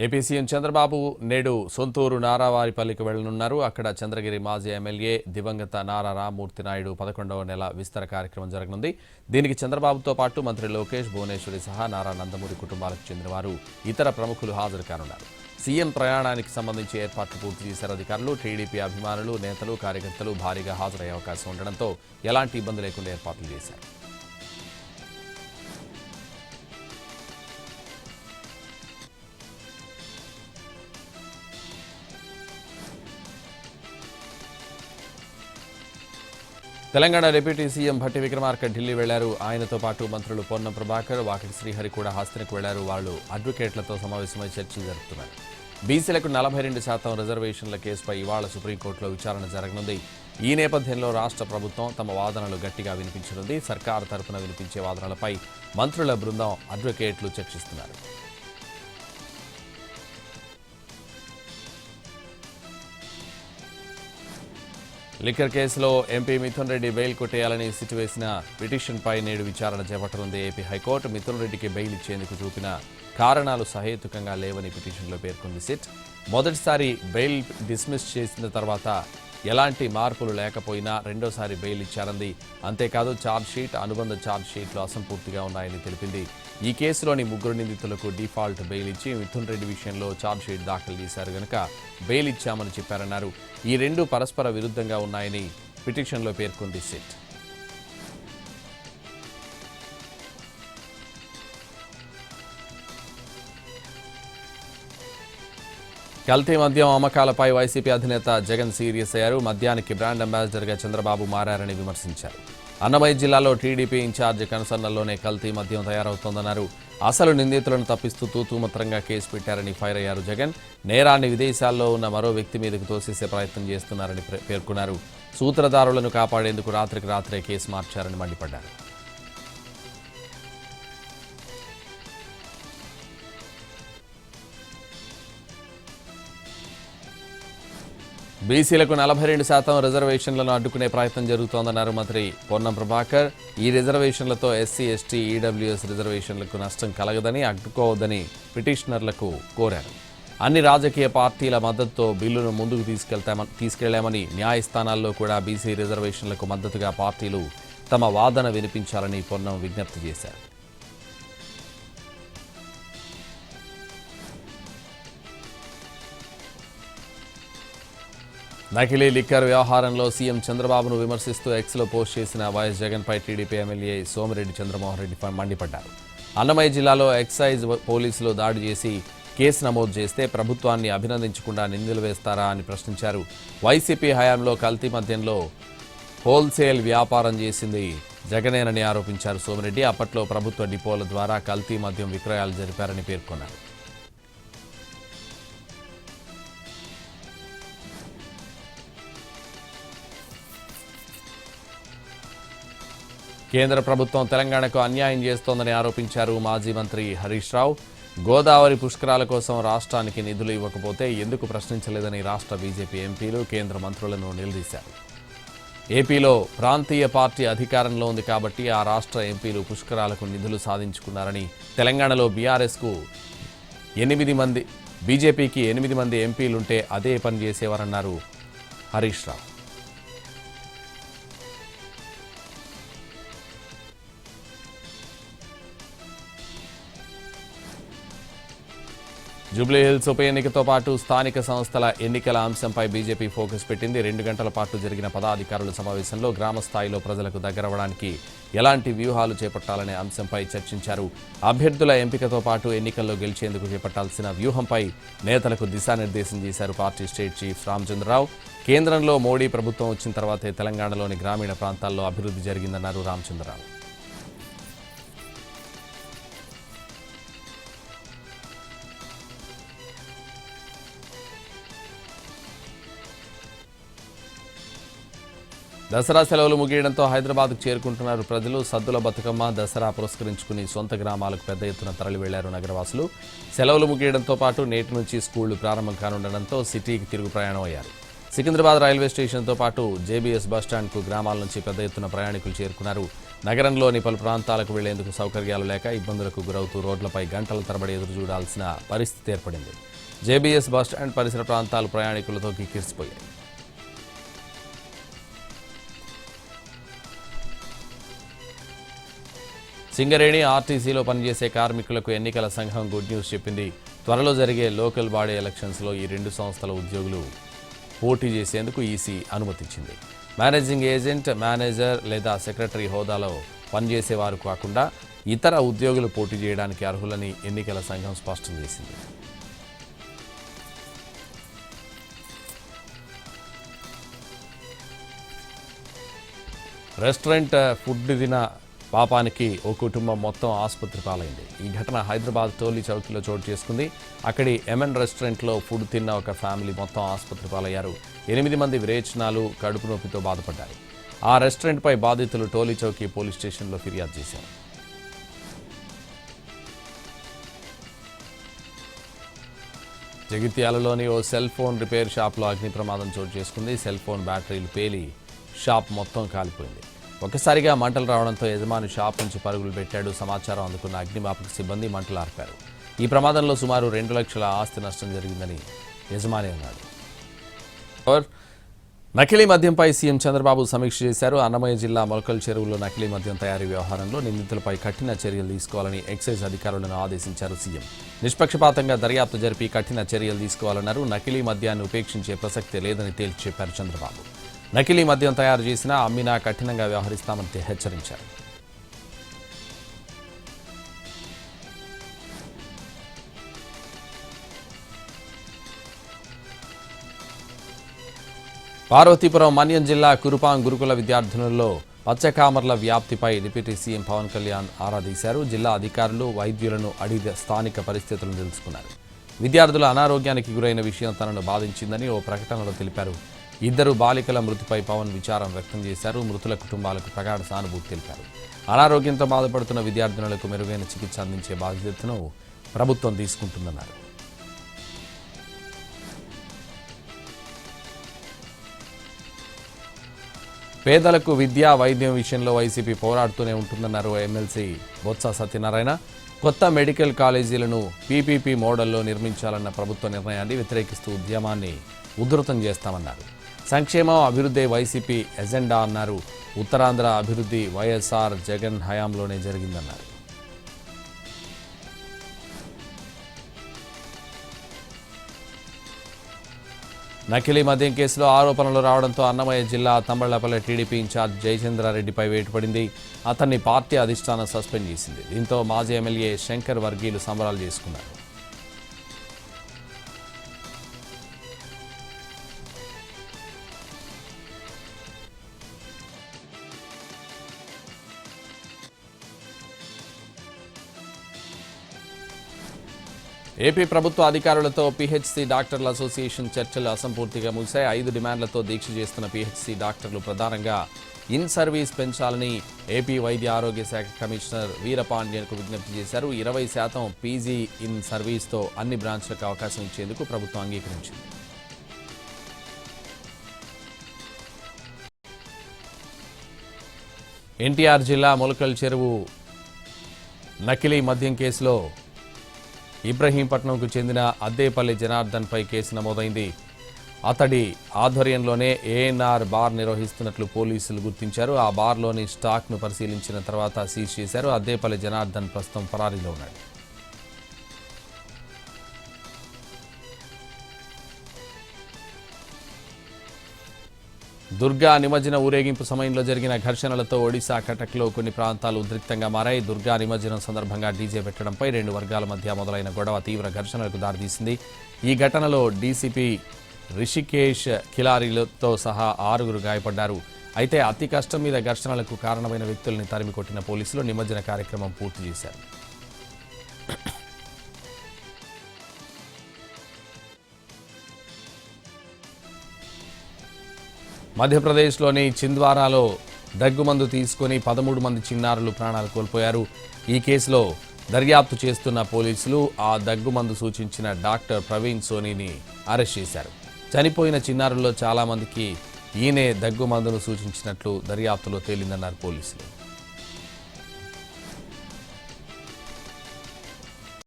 AP CM Chandrababu నేడు సొంతూరు నారావారిపల్లికి వెళ్లనున్నారు. అక్కడ చంద్రగిరి మాజీ ఎమ్మెల్యే దివంగత నారా రామ్మూర్తి నాయుడు 11వ నెల విస్తర కార్యక్రమం జరగనుంది. దీనికి చంద్రబాబుతో పాటు మంత్రి లోకేష్, భువనేశ్వరి సహా నారా నందమూరి కుటుంబాలకు చెందిన వారు, ఇతర ప్రముఖులు హాజరు కానున్నారు. సీఎం ప్రయాణానికి సంబంధించి ఏర్పాట్లు పూర్తి చేశారు అధికారులు. టీడీపీ అభిమానులు, నేతలు, కార్యకర్తలు భారీగా హాజరయ్యే అవకాశం ఉండడంతో ఎలాంటి ఇబ్బంది లేకుండా ఏర్పాట్లు చేశారు. తెలంగాణ డిప్యూటీ సీఎం భట్టి విక్రమార్క ఢిల్లీ వెళ్లారు. ఆయనతో పాటు మంత్రులు పొన్నం ప్రభాకర్, వాకిటి శ్రీహరి కూడా హస్తనకు వెళ్లారు. వాళ్లు అడ్వకేట్లతో సమావేశమై చర్చలు జరుపుతున్నారు. బీసీలకు 42% రిజర్వేషన్ల కేసుపై ఇవాళ సుప్రీంకోర్టులో విచారణ జరగనుంది. ఈ నేపథ్యంలో రాష్ట్ర ప్రభుత్వం తమ వాదనలు గట్టిగా వినిపించనుంది. సర్కారు తరపున వినిపించే వాదనలపై మంత్రుల బృందం, అడ్వకేట్లు చర్చిస్తున్నారు. లిక్కర్ కేసులో ఎంపీ మిథున్ రెడ్డి బెయిల్ కొట్టేయాలని సిట్ వేసిన పిటిషన్పై నేడు విచారణ చేపట్టనుంది. ఏపీ హైకోర్టు మిథున్ రెడ్డికి బెయిల్ ఇచ్చేందుకు చూపిన కారణాలు సహేతుకంగా లేవని పిటిషన్లో పేర్కొంది సిట్. మొదటిసారి బెయిల్ డిస్మిస్ చేసిన తర్వాత ఎలాంటి మార్పులు లేకపోయినా రెండోసారి బెయిల్ ఇచ్చారంది. అంతేకాదు ఛార్జ్షీట్, అనుబంధ ఛార్జ్షీట్లు అసంపూర్తిగా ఉన్నాయని తెలిపింది. ఈ కేసులోని 3 నిందితులకు డిఫాల్ట్ బెయిల్ ఇచ్చి మిథున్ రెడ్డి విషయంలో ఛార్జ్షీట్ దాఖలు చేశారు గనుక బెయిల్ ఇచ్చామని చెప్పారన్నారు. ఈ రెండు పరస్పర విరుద్ధంగా ఉన్నాయని పిటిషన్లో పేర్కొంది సిట్. కల్తీ మద్యం అమ్మకాలపై వైసీపీ అధినేత జగన్ సీరియస్ అయ్యారు. మద్యానికి బ్రాండ్ అంబాసిడర్గా చంద్రబాబు మారారని విమర్శించారు. అన్నమయ్య జిల్లాలో టీడీపీ ఇన్ఛార్జ్ కనసన్నల్లోనే కల్తీ మద్యం తయారవుతోందన్నారు. అసలు నిందితులను తప్పిస్తూ తూతుమంత్రంగా కేసు పెట్టారని ఫైర్ అయ్యారు జగన్. నేరాన్ని విదేశాల్లో ఉన్న మరో వ్యక్తి మీదకు తోసేసే ప్రయత్నం చేస్తున్నారని పేర్కొన్నారు. సూత్రధారులను కాపాడేందుకు రాత్రికి రాత్రే కేసు మార్చారని మండిపడ్డారు. బీసీలకు 42% రిజర్వేషన్లను అడ్డుకునే ప్రయత్నం జరుగుతోందన్నారు మంత్రి పొన్నం ప్రభాకర్. ఈ రిజర్వేషన్లతో ఎస్సీ, ఎస్టీ, ఈడబ్ల్యూఎస్ రిజర్వేషన్లకు నష్టం కలగదని, అడ్డుకోవద్దని పిటిషనర్లకు కోరారు. అన్ని రాజకీయ పార్టీల మద్దతుతో బిల్లును ముందుకు తీసుకెళ్లామని, న్యాయస్థానాల్లో కూడా బీసీ రిజర్వేషన్లకు మద్దతుగా పార్టీలు తమ వాదన వినిపించాలని పొన్నం విజ్ఞప్తి చేశారు. నకిలీ లిక్కర్ వ్యవహారంలో సీఎం చంద్రబాబును విమర్శిస్తూ ఎక్స్లో పోస్ట్ చేసిన వైఎస్ జగన్పై టీడీపీ ఎమ్మెల్యే సోమిరెడ్డి చంద్రమోహన్ రెడ్డి మండిపడ్డారు. అన్నమయ్య జిల్లాలో ఎక్సైజ్ పోలీసులు దాడి చేసి కేసు నమోదు చేస్తే ప్రభుత్వాన్ని అభినందించకుండా నిందలు వేస్తారా అని ప్రశ్నించారు. వైసీపీ హయాంలో కల్తీ మద్యంలో హోల్సేల్ వ్యాపారం చేసింది జగనేనని ఆరోపించారు సోమిరెడ్డి. అప్పట్లో ప్రభుత్వ డిపోల ద్వారా కల్తీ మద్యం విక్రయాలు జరిపారని పేర్కొన్నారు. కేంద్ర ప్రభుత్వం తెలంగాణకు అన్యాయం చేస్తోందని ఆరోపించారు మాజీ మంత్రి హరీష్ రావు. గోదావరి పుష్కరాల కోసం రాష్ట్రానికి నిధులు ఇవ్వకపోతే ఎందుకు ప్రశ్నించలేదని రాష్ట్ర బీజేపీ ఎంపీలు, కేంద్ర మంత్రులను నిలదీశారు. ఏపీలో ప్రాంతీయ పార్టీ అధికారంలో ఉంది కాబట్టి ఆ రాష్ట్ర ఎంపీలు పుష్కరాలకు నిధులు సాధించుకున్నారని, తెలంగాణలో బీఆర్ఎస్కు 8 మంది, బీజేపీకి 8 మంది ఎంపీలుంటే అదే పని చేసేవారన్నారు హరీష్ రావు. జూబ్లీహిల్స్ ఉప ఎన్నికతో పాటు స్థానిక సంస్థల ఎన్నికల అంశంపై బీజేపీ ఫోకస్ పెట్టింది. 2 గంటల పాటు జరిగిన పదాధికారుల సమావేశంలో గ్రామ స్థాయిలో ప్రజలకు దగ్గరవడానికి ఎలాంటి వ్యూహాలు చేపట్టాలనే అంశంపై చర్చించారు. అభ్యర్థుల ఎంపికతో పాటు ఎన్నికల్లో గెలిచేందుకు చేపట్టాల్సిన వ్యూహంపై నేతలకు దిశానిర్దేశం చేశారు పార్టీ స్టేట్ చీఫ్ రామచంద్రరావు. కేంద్రంలో మోడీ ప్రభుత్వం వచ్చిన తర్వాతే తెలంగాణలోని గ్రామీణ ప్రాంతాల్లో అభివృద్ధి జరిగిందన్నారు రామచంద్రరావు. దసరా సెలవులు ముగియడంతో హైదరాబాద్కు చేరుకుంటున్నారు ప్రజలు. సద్దుల బతుకమ్మ, దసరా పురస్కరించుకుని సొంత గ్రామాలకు పెద్ద ఎత్తున తరలి వెళ్లారు నగరవాసులు. సెలవులు ముగియడంతో పాటు నేటి నుంచి స్కూళ్లు ప్రారంభం కానుండడంతో సిటీకి తిరుగు ప్రయాణం అయ్యారు. సికింద్రాబాద్ రైల్వే స్టేషన్తో పాటు జేబీఎస్ బస్టాండ్కు గ్రామాల నుంచి పెద్ద ఎత్తున ప్రయాణికులు చేరుకున్నారు. నగరంలోని పలు ప్రాంతాలకు వెళ్లేందుకు సౌకర్యాలు లేక ఇబ్బందులకు గురవుతూ రోడ్లపై గంటల తరబడి ఎదురు చూడాల్సిన పరిస్థితి ఏర్పడింది. జేబీఎస్ బస్టాండ్ పరిసర ప్రాంతాలు ప్రయాణికులతో కిక్కిరిసిపోయాయి. సింగరేణి ఆర్టీసీలో పనిచేసే కార్మికులకు ఎన్నికల సంఘం గుడ్ న్యూస్ చెప్పింది. త్వరలో జరిగే లోకల్ బాడీ ఎలక్షన్స్లో ఈ రెండు సంస్థల ఉద్యోగులు పోటీ చేసేందుకు ఈసీ అనుమతించింది. మేనేజింగ్ ఏజెంట్, మేనేజర్ లేదా సెక్రటరీ హోదాలో పనిచేసేవారు కాకుండా ఇతర ఉద్యోగులు పోటీ చేయడానికి అర్హులని ఎన్నికల సంఘం స్పష్టం చేసింది. రెస్టారెంట్ ఫుడ్ తిన పాపానికి ఓ కుటుంబం మొత్తం ఆసుపత్రి పాలైంది. ఈ ఘటన హైదరాబాద్ టోలీ చౌకీలో చోటు చేసుకుంది. అక్కడి ఎంఎన్ రెస్టారెంట్లో ఫుడ్ తిన్న ఒక ఫ్యామిలీ మొత్తం ఆసుపత్రి పాలయ్యారు. 8 మంది విరేచనాలు, కడుపు నొప్పితో బాధపడ్డారు. ఆ రెస్టారెంట్పై బాధితులు టోలీ చౌకీ పోలీస్ స్టేషన్లో ఫిర్యాదు చేశారు. జగిత్యాలలోని ఓ సెల్ ఫోన్ రిపేర్ షాప్లో అగ్ని ప్రమాదం చోటు చేసుకుంది. సెల్ ఫోన్ బ్యాటరీలు పేలి షాప్ మొత్తం కాలిపోయింది. ఒక్కసారిగా మంటలు రావడంతో యజమాని షాప్ నుంచి పరుగులు పెట్టాడు. సమాచారం అందుకున్న అగ్నిమాపక సిబ్బంది మంటలు ఆర్పారు. ఈ ప్రమాదంలో సుమారు 2 లక్షల ఆస్తి నష్టం జరిగిందని యజమాని అన్నాడు. నకిలీ మద్యంపై సీఎం చంద్రబాబు సమీక్ష చేశారు. అన్నమయ్య జిల్లా మొలకల్ చెరువులో నకిలీ మద్యం తయారీ వ్యవహారంలో నిందితులపై కఠిన చర్యలు తీసుకోవాలని ఎక్సైజ్ అధికారులను ఆదేశించారు సీఎం. నిష్పక్షపాతంగా దర్యాప్తు జరిపి కఠిన చర్యలు తీసుకోవాలన్నారు. నకిలీ మద్యాన్ని ఉపేక్షించే ప్రసక్తే లేదని తేల్చి చెప్పారు చంద్రబాబు. నకిలీ మద్యం తయారు చేసినా, అమ్మినా కఠినంగా వ్యవహరిస్తామని హెచ్చరించారు. పార్వతీపురం మన్యం జిల్లా కురుపాం గురుకుల విద్యార్థినుల్లో పచ్చకామర్ల వ్యాప్తిపై డిప్యూటీ సీఎం పవన్ కళ్యాణ్ ఆరా తీశారు. జిల్లా అధికారులు, వైద్యులను అడిగి స్థానిక పరిస్థితులను తెలుసుకున్నారు. విద్యార్థుల అనారోగ్యానికి గురైన విషయం తనను బాధించిందని ఓ ప్రకటనలో తెలిపారు. 2 బాలికల మృతిపై పవన్ విచారం వ్యక్తం చేశారు. మృతుల కుటుంబాలకు ప్రగాఢ సానుభూతి తెలిపారు. అనారోగ్యంతో బాధపడుతున్న విద్యార్థినులకు మెరుగైన చికిత్స అందించే బాధ్యతను ప్రభుత్వం తీసుకుంటుందన్నారు. పేదలకు విద్యా, వైద్యం విషయంలో వైసీపీ పోరాడుతూనే ఉంటుందన్నారు ఎమ్మెల్సీ బొత్స సత్యనారాయణ. కొత్త మెడికల్ కాలేజీలను పీపీపీ మోడల్లో నిర్మించాలన్న ప్రభుత్వ నిర్ణయాన్ని వ్యతిరేకిస్తూ ఉద్యమాన్ని ఉధృతం చేస్తామన్నారు. సంక్షేమం, అభివృద్ధి వైసీపీ ఎజెండా అన్నారు. ఉత్తరాంధ్ర అభివృద్ధి వైఎస్ఆర్ జగన్ హయాంలోనే జరిగిందన్నారు. నకిలీ మద్యం కేసులో ఆరోపణలు రావడంతో అన్నమయ్య జిల్లా తంబళ్లపల్లె టీడీపీ ఇన్ఛార్జ్ జయచంద్రారెడ్డిపై వేటుపడింది. అతన్ని పార్టీ అధిష్టానం సస్పెండ్ చేసింది. దీంతో మాజీ ఎమ్మెల్యే శంకర్ వర్గీయులు సంబరాలు చేసుకున్నారు. ఏపీ ప్రభుత్వ అధికారులతో పీహెచ్సీ డాక్టర్ల అసోసియేషన్ చర్చలు అసంపూర్తిగా ముగిశాయి. 5 డిమాండ్లతో దీక్ష చేస్తున్న పీహెచ్సీ డాక్టర్లు ప్రధానంగా ఇన్ సర్వీస్ పెంచాలని ఏపీ వైద్య ఆరోగ్య శాఖ కమిషనర్ వీరపాండ్యన్కు విజ్ఞప్తి చేశారు. 20% పీజీ ఇన్ సర్వీస్తో అన్ని బ్రాంచ్లకు అవకాశం ఇచ్చేందుకు ప్రభుత్వం అంగీకరించింది. ఎన్టీఆర్ జిల్లా మొలకల్ చెరువు నకిలీ మద్యం కేసులో ఇబ్రహీంపట్నంకు చెందిన అద్దేపల్లి జనార్దన్పై కేసు నమోదైంది. అతడి ఆధ్వర్యంలోనే ఏఎన్ఆర్ బార్ నిర్వహిస్తున్నట్లు పోలీసులు గుర్తించారు. ఆ బార్లోని స్టాక్ను పరిశీలించిన తర్వాత సీజ్ చేశారు. అద్దేపల్లి జనార్దన్ ప్రస్తుతం పరారీలో ఉన్నాడు. దుర్గా నిమజ్జన ఊరేగింపు సమయంలో జరిగిన ఘర్షణలతో ఒడిశా కటక్లో కొన్ని ప్రాంతాలు ఉద్రిక్తంగా మారాయి. దుర్గా నిమజ్జనం సందర్భంగా డీజే పెట్టడంపై 2 వర్గాల మధ్య మొదలైన గొడవ తీవ్ర ఘర్షణలకు దారితీసింది. ఈ ఘటనలో డీసీపీ రిషికేష్ ఖిలారీలతో సహా 6 గాయపడ్డారు. అయితే అతి కష్టం మీద ఘర్షణలకు కారణమైన వ్యక్తుల్ని తరిమి కొట్టిన పోలీసులు నిమజ్జన కార్యక్రమం పూర్తి చేశారు. మధ్యప్రదేశ్లోని చింద్వారాలో దగ్గుమందు తీసుకుని 13 మంది చిన్నారులు ప్రాణాలు కోల్పోయారు. ఈ కేసులో దర్యాప్తు చేస్తున్న పోలీసులు ఆ దగ్గుమందు సూచించిన డాక్టర్ ప్రవీణ్ సోనీని అరెస్ట్ చేశారు. చనిపోయిన చిన్నారుల్లో చాలా మందికి ఈయనే దగ్గుమందును సూచించినట్లు దర్యాప్తులో తేలిందన్నారు పోలీసులు.